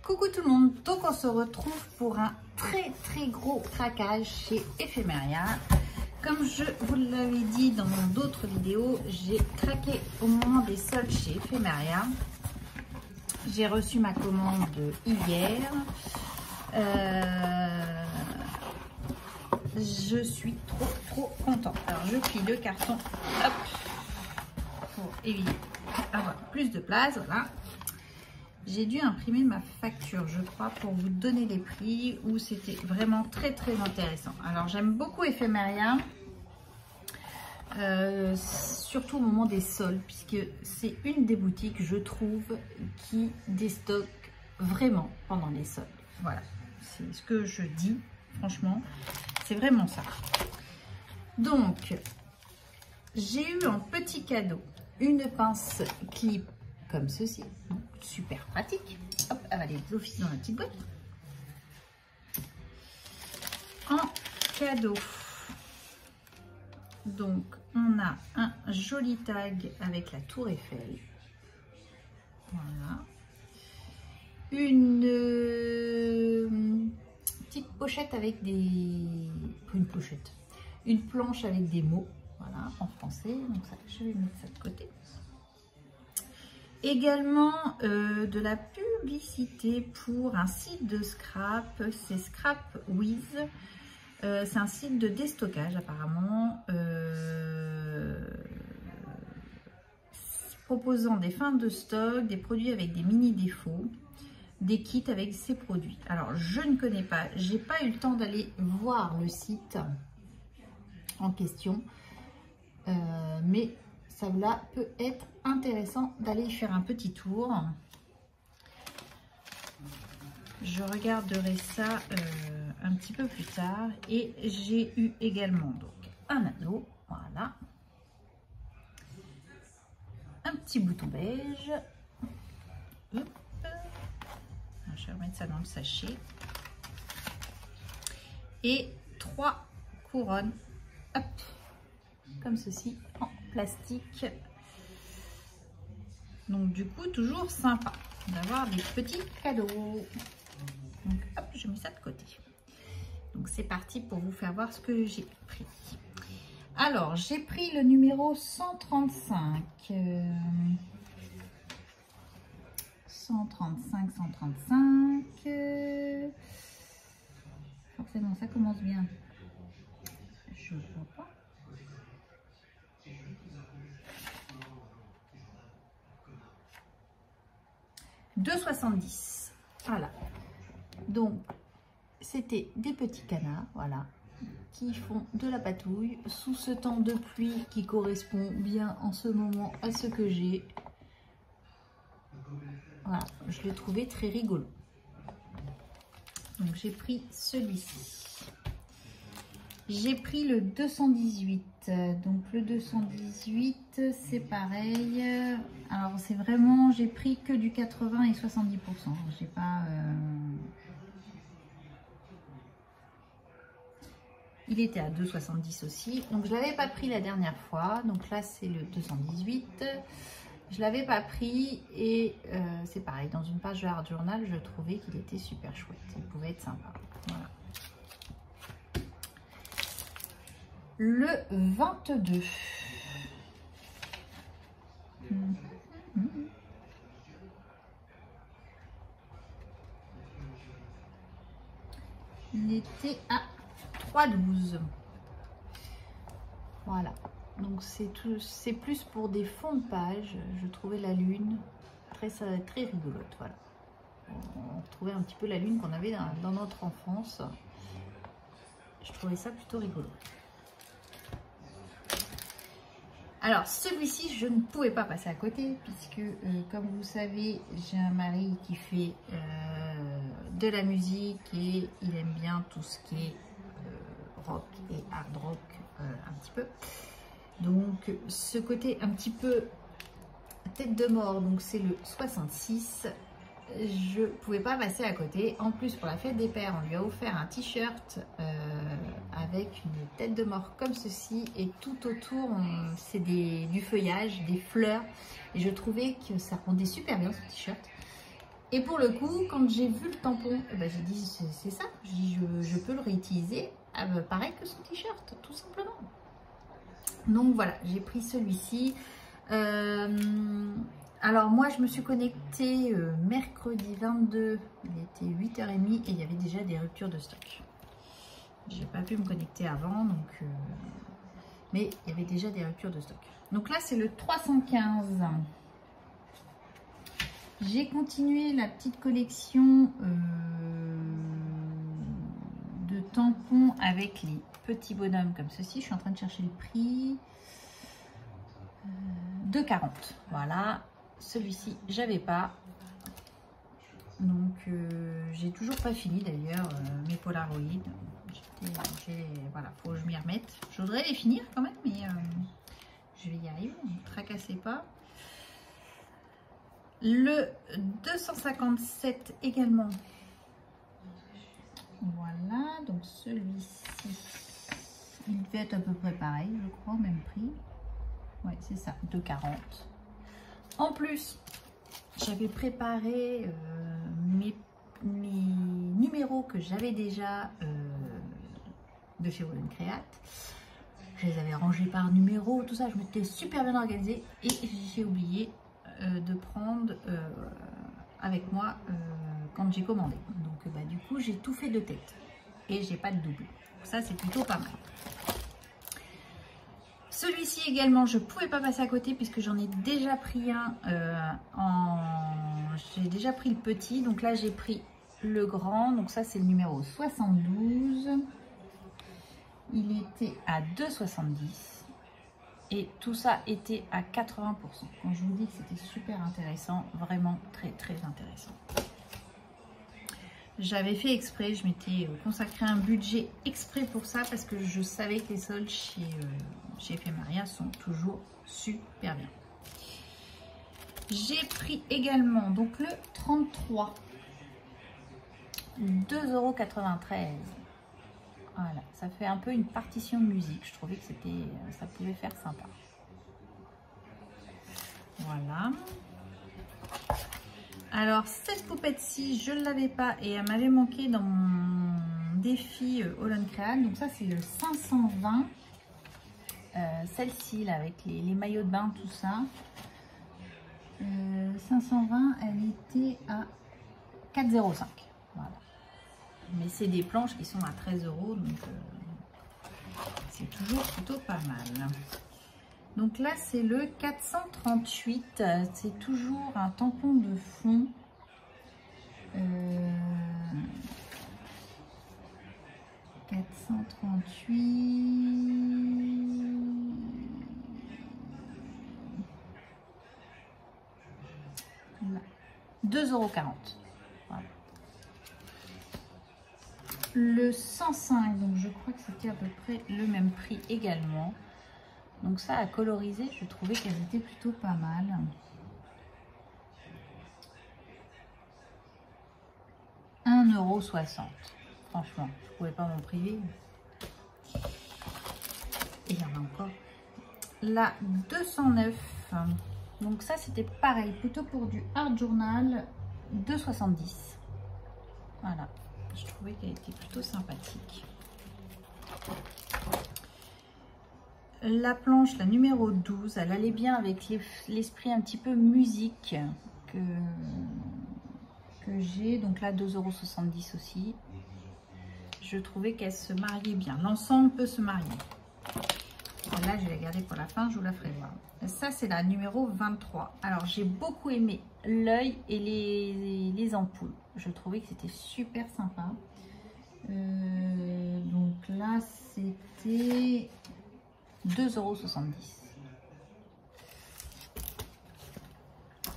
Coucou tout le monde, donc on se retrouve pour un très gros craquage chez Ephemeria. Comme je vous l'avais dit dans d'autres vidéos, j'ai craqué au moment des soldes chez Ephemeria. J'ai reçu ma commande hier. Je suis trop contente. Alors je plie le carton, hop, pour éviter avoir plus de place, voilà. J'ai dû imprimer ma facture, je crois, pour vous donner les prix, où c'était vraiment très intéressant. Alors j'aime beaucoup Ephemeria, surtout au moment des soldes, puisque c'est une des boutiques, je trouve, qui déstocke vraiment pendant les soldes. Voilà, c'est ce que je dis, franchement, c'est vraiment ça. Donc, j'ai eu en petit cadeau une pince clip comme ceci, donc super pratique. Hop, elle va aller d'office dans la petite boîte. En cadeau, donc on a un joli tag avec la tour Eiffel. Voilà. Une petite pochette avec des... Une pochette. Une planche avec des mots, voilà, en français. Donc ça, je vais mettre ça de côté. Également de la publicité pour un site de scrap, c'est Scrapwiz. C'est un site de déstockage apparemment, proposant des fins de stock, des produits avec des mini défauts, des kits avec ces produits. Alors je ne connais pas, j'ai pas eu le temps d'aller voir le site en question, mais ça là peut être intéressant d'aller y faire un petit tour. Je regarderai ça un petit peu plus tard. Et j'ai eu également donc un anneau, voilà, un petit bouton beige. Hop. Je vais remettre ça dans le sachet. Et 3 couronnes, hop, comme ceci, en plastique. Donc du coup, toujours sympa d'avoir des petits cadeaux. Donc hop, je mets ça de côté. Donc c'est parti pour vous faire voir ce que j'ai pris. Alors j'ai pris le numéro 135. 135. Forcément, ça commence bien. Je vois pas. $2,70. Voilà. Donc, c'était des petits canards, voilà, qui font de la patouille sous ce temps de pluie qui correspond bien en ce moment à ce que j'ai. Voilà, je l'ai trouvé très rigolo. Donc, j'ai pris celui-ci. J'ai pris le 218. Donc le 218, c'est pareil. Alors c'est vraiment, j'ai pris que du 80 et 70%. J'ai pas. Il était à 2,70 aussi. Donc je l'avais pas pris la dernière fois. Donc là c'est le 218. Je l'avais pas pris et c'est pareil. Dans une page de Art Journal, je trouvais qu'il était super chouette. Il pouvait être sympa. Voilà. Le 22. Il était à 3,12. Voilà. Donc c'est plus pour des fonds de page. Je trouvais la lune très rigolote. Voilà. On retrouvait un petit peu la lune qu'on avait dans notre enfance. Je trouvais ça plutôt rigolo. Alors celui-ci, je ne pouvais pas passer à côté puisque comme vous savez, j'ai un mari qui fait de la musique et il aime bien tout ce qui est rock et hard rock un petit peu. Donc ce côté un petit peu tête de mort, donc c'est le 66. Je ne pouvais pas passer à côté. En plus, pour la fête des pères, on lui a offert un t-shirt avec une tête de mort comme ceci. Et tout autour, c'est du feuillage, des fleurs. Et je trouvais que ça rendait super bien ce t-shirt. Et pour le coup, quand j'ai vu le tampon, ben, j'ai dit c'est ça. J'ai dit je peux le réutiliser pareil que son t-shirt, tout simplement. Donc voilà, j'ai pris celui-ci. Alors moi, je me suis connectée mercredi 22. Il était 8h30 et il y avait déjà des ruptures de stock. J'ai pas pu me connecter avant, donc mais il y avait déjà des ruptures de stock. Donc là, c'est le 315. J'ai continué la petite collection de tampons avec les petits bonhommes comme ceci. Je suis en train de chercher le prix. 2,40. Voilà. Celui-ci, j'avais pas. Donc, j'ai toujours pas fini d'ailleurs mes Polaroid. Voilà, faut que je m'y remette. Je voudrais les finir quand même, mais je vais y arriver. Ne tracassez pas. Le 257 également. Voilà, donc celui-ci, il devait être à peu près pareil, je crois, même prix. Ouais, c'est ça, 2,40. En plus, j'avais préparé mes numéros que j'avais déjà de chez Wool & Create. Je les avais rangés par numéro, tout ça, je m'étais super bien organisée et j'ai oublié de prendre avec moi quand j'ai commandé. Donc bah, du coup j'ai tout fait de tête et j'ai pas de double. Ça c'est plutôt pas mal. Celui-ci également je pouvais pas passer à côté puisque j'en ai déjà pris un j'ai déjà pris le petit, donc là j'ai pris le grand, donc ça c'est le numéro 72. Il était à 2,70. Et tout ça était à 80%. Quand je vous dis que c'était super intéressant, vraiment très très intéressant. J'avais fait exprès, je m'étais consacré un budget exprès pour ça parce que je savais que les soldes chez Ephéméria sont toujours super bien. J'ai pris également donc le 33, 2,93 €. Voilà, ça fait un peu une partition de musique. Je trouvais que ça pouvait faire sympa. Voilà. Alors, cette poupette-ci, je ne l'avais pas et elle m'avait manqué dans mon défi Wool & Create. Donc ça, c'est le 520. Celle-ci, là, avec les maillots de bain, tout ça. 520, elle était à 4,05 €. Voilà. Mais c'est des planches qui sont à 13 €, donc c'est toujours plutôt pas mal. Donc là, c'est le 438. C'est toujours un tampon de fond. 438. Là. 2,40 €. Voilà. Le 105, donc je crois que c'était à peu près le même prix également. Donc ça, à coloriser, je trouvais qu'elles étaient plutôt pas mal. « 1,60 €. Franchement, je ne pouvais pas m'en priver. Et il y en a encore. La 209. Donc ça, c'était pareil, plutôt pour du art journal, 2,70 €. Voilà. Je trouvais qu'elle était plutôt sympathique. La planche, la numéro 12, elle allait bien avec l'esprit un petit peu musique que j'ai. Donc là, 2,70 € aussi. Je trouvais qu'elle se mariait bien. L'ensemble peut se marier. Là, je vais la garder pour la fin, je vous la ferai voir. Ça, c'est la numéro 23. Alors, j'ai beaucoup aimé l'œil et les ampoules. Je trouvais que c'était super sympa. Donc là, c'était 2,70 €.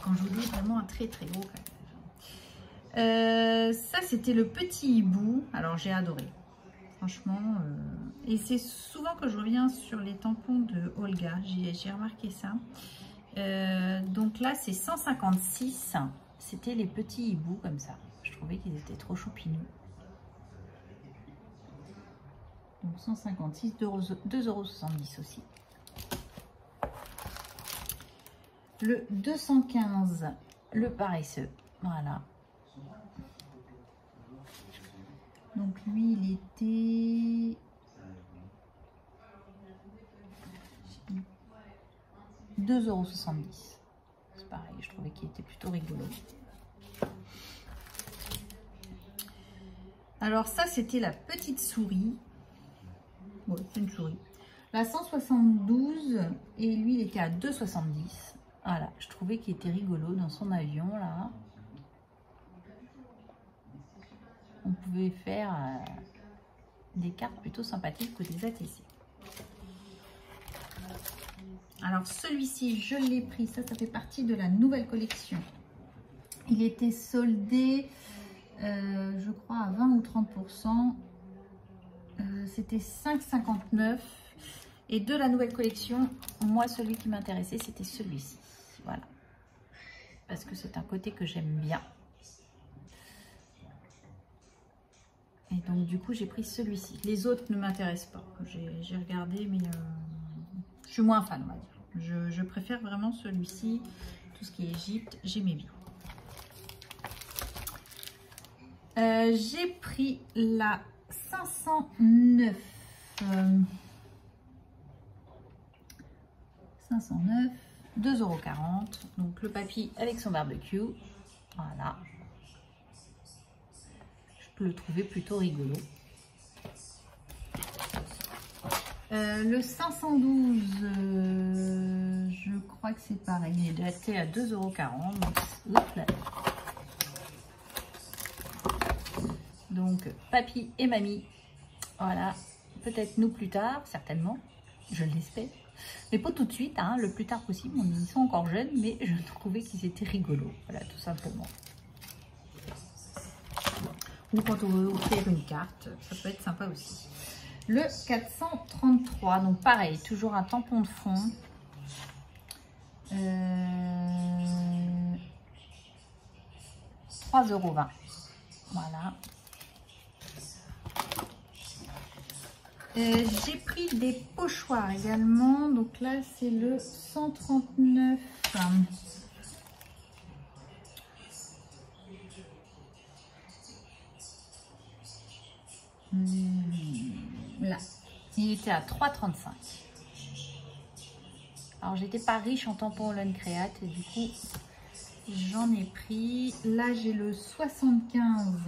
Quand je vous dis vraiment un très très gros. Ça, c'était le petit hibou. Alors, j'ai adoré. Franchement, et c'est souvent que je reviens sur les tampons de Olga. J'ai remarqué ça. Donc là, c'est 156. C'était les petits hiboux comme ça. Je trouvais qu'ils étaient trop choupinous. Donc 156, 2,70 € aussi. Le 215, le paresseux. Voilà. Donc lui, il était 2,70 €. C'est pareil, je trouvais qu'il était plutôt rigolo. Alors ça, c'était la petite souris. Ouais, c'est une souris. La 172, et lui, il était à 2,70 €. Voilà, je trouvais qu'il était rigolo dans son avion, là. On pouvait faire des cartes plutôt sympathiques ou des ATC. Alors celui-ci, je l'ai pris, ça fait partie de la nouvelle collection. Il était soldé, je crois, à 20 ou 30%. C'était 5,59 €. Et de la nouvelle collection, moi, celui qui m'intéressait, c'était celui-ci. Voilà. Parce que c'est un côté que j'aime bien. Et donc, du coup, j'ai pris celui-ci. Les autres ne m'intéressent pas. J'ai regardé, mais je suis moins fan, on va dire. Je préfère vraiment celui-ci. Tout ce qui est Égypte, j'aimais bien. J'ai pris la 509. 509, 2,40 €. Donc, le papy avec son barbecue. Voilà. Je le trouvais plutôt rigolo. Le 512, je crois que c'est pareil, il est daté à 2,40 €. Donc, papy et mamie, voilà, peut-être nous plus tard, certainement, je l'espère. Mais pas tout de suite, hein, le plus tard possible, ils sont encore jeunes, mais je trouvais qu'ils étaient rigolos, voilà, tout simplement. Ou quand on veut offrir une carte, ça peut être sympa aussi. Le 433, donc pareil, toujours un tampon de fond. 3,20 €. Voilà. J'ai pris des pochoirs également. Donc là, c'est le 139. Là, il était à 3,35 €. Alors, j'étais pas riche en tampons Holland Créate et du coup, j'en ai pris. Là, j'ai le 75.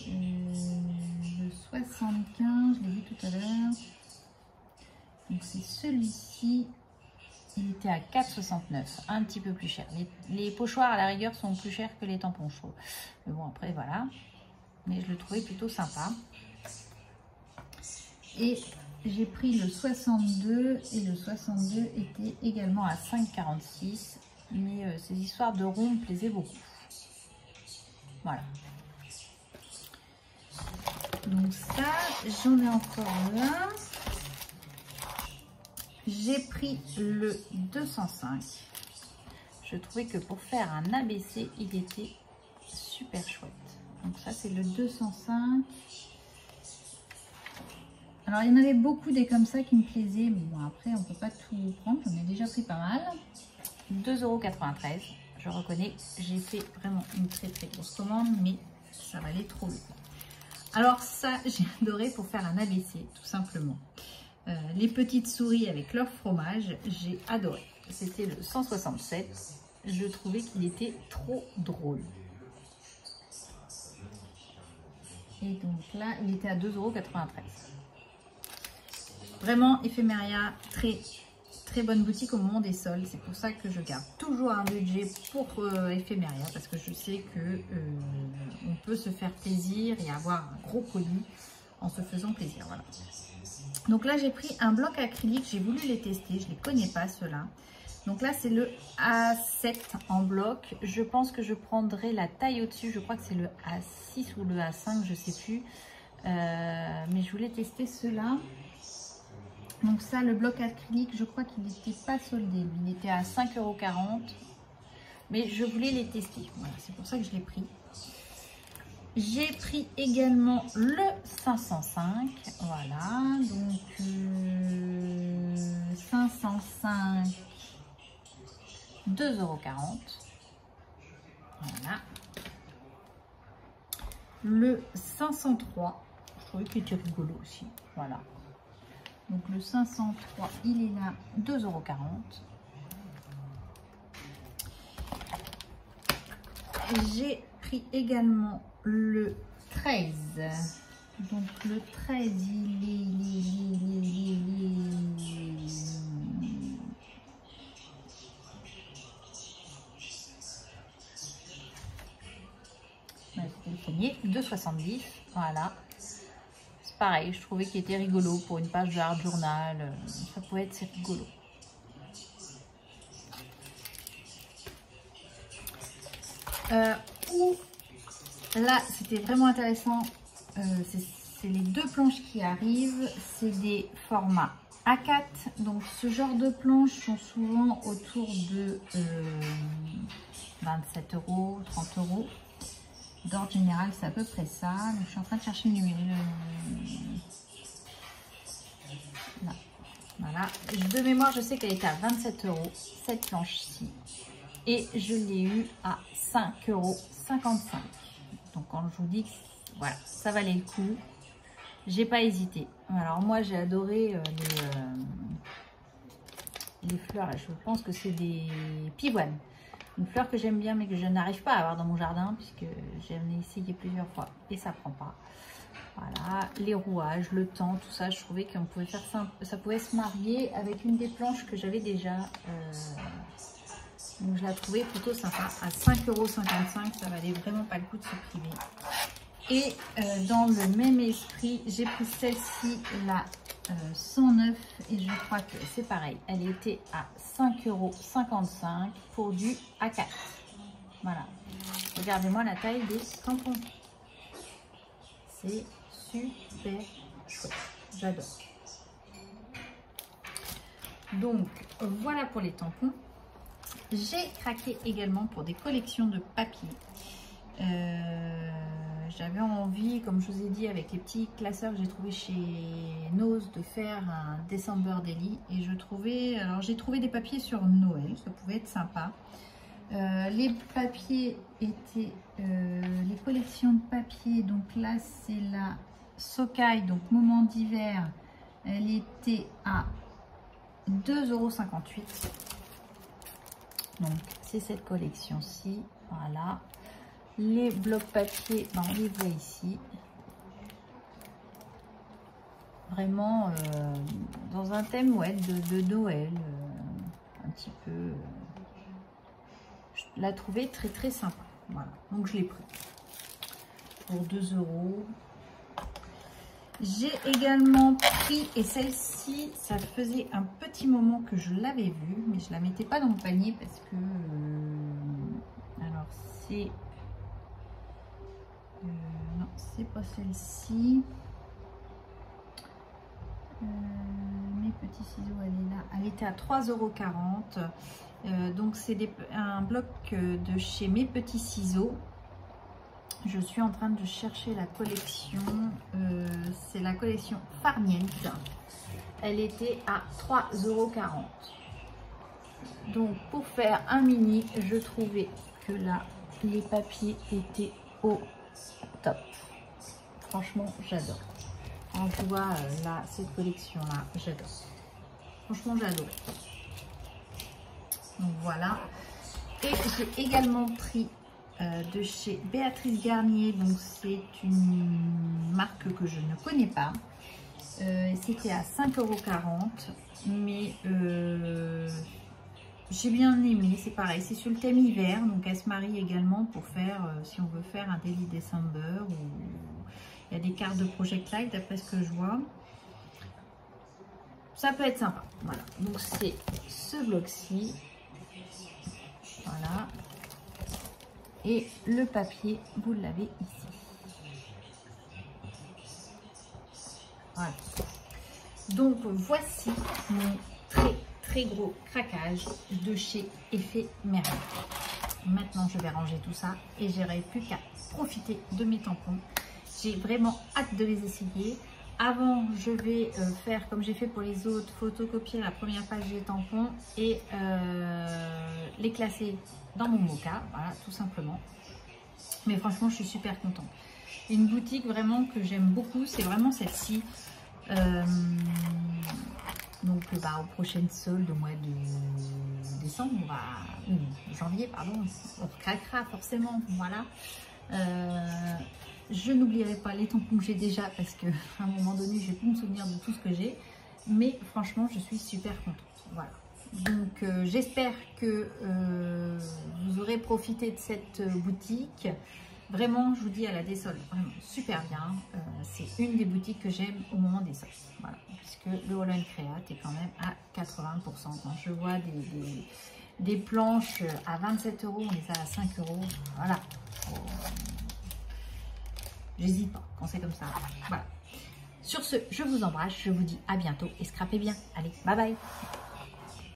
Le 75, je l'ai vu tout à l'heure. Donc, c'est celui-ci. Il était à 4,69 €, un petit peu plus cher. Les pochoirs, à la rigueur, sont plus chers que les tampons, je trouve. Mais bon, après, voilà. Mais je le trouvais plutôt sympa. Et j'ai pris le 62 et le 62 était également à 5,46 €. Mais ces histoires de ronds me plaisaient beaucoup. Voilà. Donc ça, j'en ai encore là. J'ai pris le 205. Je trouvais que pour faire un ABC, il était super chouette. Donc ça, c'est le 205. Alors, il y en avait beaucoup des comme ça qui me plaisaient. Mais bon, après, on ne peut pas tout prendre. J'en ai déjà pris pas mal. 2,93 €. Je reconnais, j'ai fait vraiment une très très grosse commande, mais ça valait trop le coup. Alors ça, j'ai adoré pour faire un ABC, tout simplement. Les petites souris avec leur fromage, j'ai adoré. C'était le 167. Je trouvais qu'il était trop drôle. Et donc là, il était à 2,93 €. Vraiment, Ephemeria, très bonne boutique au moment des soldes. C'est pour ça que je garde toujours un budget pour Ephemeria, parce que je sais que on peut se faire plaisir et avoir un gros colis en se faisant plaisir. Voilà. Donc là, j'ai pris un bloc acrylique. J'ai voulu les tester. Je ne les connais pas, ceux-là. Donc là, c'est le A7 en bloc. Je pense que je prendrai la taille au-dessus. Je crois que c'est le A6 ou le A5, je ne sais plus. Mais je voulais tester ceux-là. Donc ça, le bloc acrylique, je crois qu'il n'était pas soldé. Il était à 5,40 €. Mais je voulais les tester. Voilà, c'est pour ça que je l'ai pris. J'ai pris également le 505. Voilà. Donc 505. 2,40 €. Voilà. Le 503, je trouvais qu'il était rigolo aussi. Voilà. Donc le 503, il est là, 2,40 €. J'ai pris également le 13. Donc le 13, c'était le premier, 2,70. Voilà. C'est pareil, je trouvais qu'il était rigolo pour une page d'art journal. Ça pouvait être rigolo. Là, c'était vraiment intéressant. C'est les deux planches qui arrivent. C'est des formats A4. Donc, ce genre de planches sont souvent autour de 27 €, 30 €. D'ordre général, c'est à peu près ça. Donc, je suis en train de chercher le numéro. Là. Voilà. De mémoire, je sais qu'elle était à 27 €, cette planche-ci. Et je l'ai eu à 5,55 €. Donc, quand je vous dis que voilà, ça valait le coup, j'ai pas hésité. Alors, moi, j'ai adoré les fleurs. Je pense que c'est des pivoines. Une fleur que j'aime bien, mais que je n'arrive pas à avoir dans mon jardin, puisque j'ai amené essayer plusieurs fois et ça prend pas. Voilà, les rouages, le temps, tout ça, je trouvais qu'on pouvait faire ça pouvait se marier avec une des planches que j'avais déjà. Donc je la trouvais plutôt sympa. À 5,55 €, ça valait vraiment pas le coup de se priver. Et dans le même esprit, j'ai pris celle-ci, la 109, et je crois que c'est pareil. Elle était à 5,55 € pour du A4. Voilà. Regardez-moi la taille des tampons. C'est super chouette. J'adore. Donc, voilà pour les tampons. J'ai craqué également pour des collections de papier. J'avais envie, comme je vous ai dit, avec les petits classeurs que j'ai trouvé chez Nose, de faire un December Daily. Et je trouvais, alors j'ai trouvé des papiers sur Noël, ça pouvait être sympa. Les papiers étaient, les collections de papier, donc là c'est la Sokai, donc moment d'hiver, elle était à 2,58 €. Donc c'est cette collection-ci, voilà. Les blocs papier, ben, on les voit ici. Vraiment dans un thème ouais, de Noël, un petit peu. Je la trouvais très très sympa. Voilà, donc je l'ai pris pour 2 €. J'ai également pris, et celle-ci, ça faisait un petit moment que je l'avais vue, mais je la mettais pas dans le panier parce que alors c'est non, c'est pas celle-ci. Mes petits ciseaux, elle est là. Elle était à 3,40 €. Donc c'est un bloc de chez Mes Petits Ciseaux. Je suis en train de chercher la collection. C'est la collection Farniente. Elle était à 3,40 €. Donc pour faire un mini, je trouvais que là, les papiers étaient au top. Franchement, j'adore. On voit là, cette collection-là, j'adore. Franchement, j'adore. Donc voilà. Et j'ai également pris de chez Béatrice Garnier. Donc c'est une marque que je ne connais pas. C'était à 5,40 €. Mais j'ai bien aimé. C'est pareil, c'est sur le thème hiver. Donc elle se marie également pour faire, si on veut faire un Daily December ou... Il y a des cartes de Project Light d'après ce que je vois. Ça peut être sympa. Voilà. Donc c'est ce bloc-ci. Voilà. Et le papier, vous l'avez ici. Voilà. Donc voici mon très très gros craquage de chez Effet Merveille. Maintenant je vais ranger tout ça et j'aurai plus qu'à profiter de mes tampons. J'ai vraiment hâte de les essayer, avant, je vais faire comme j'ai fait pour les autres, photocopier la première page des tampons et les classer dans mon Moka, voilà, tout simplement. Mais franchement, je suis super contente. Une boutique vraiment que j'aime beaucoup, c'est vraiment celle-ci. Donc, aux prochaines soldes au mois de décembre, janvier, pardon, on craquera forcément, voilà. Je n'oublierai pas les tampons que j'ai déjà parce qu'à un moment donné, je vais plus me souvenir de tout ce que j'ai. Mais franchement, je suis super contente. Voilà. Donc, j'espère que vous aurez profité de cette boutique. Vraiment, je vous dis, elle a des soldes vraiment super bien. C'est une des boutiques que j'aime au moment des soldes. Voilà. Puisque le Holland Créate est quand même à 80%. Quand je vois des planches à 27 €, on les a à 5 €. Voilà. J'hésite pas quand c'est comme ça. Voilà. Sur ce, je vous embrasse. Je vous dis à bientôt et scrapez bien. Allez, bye bye.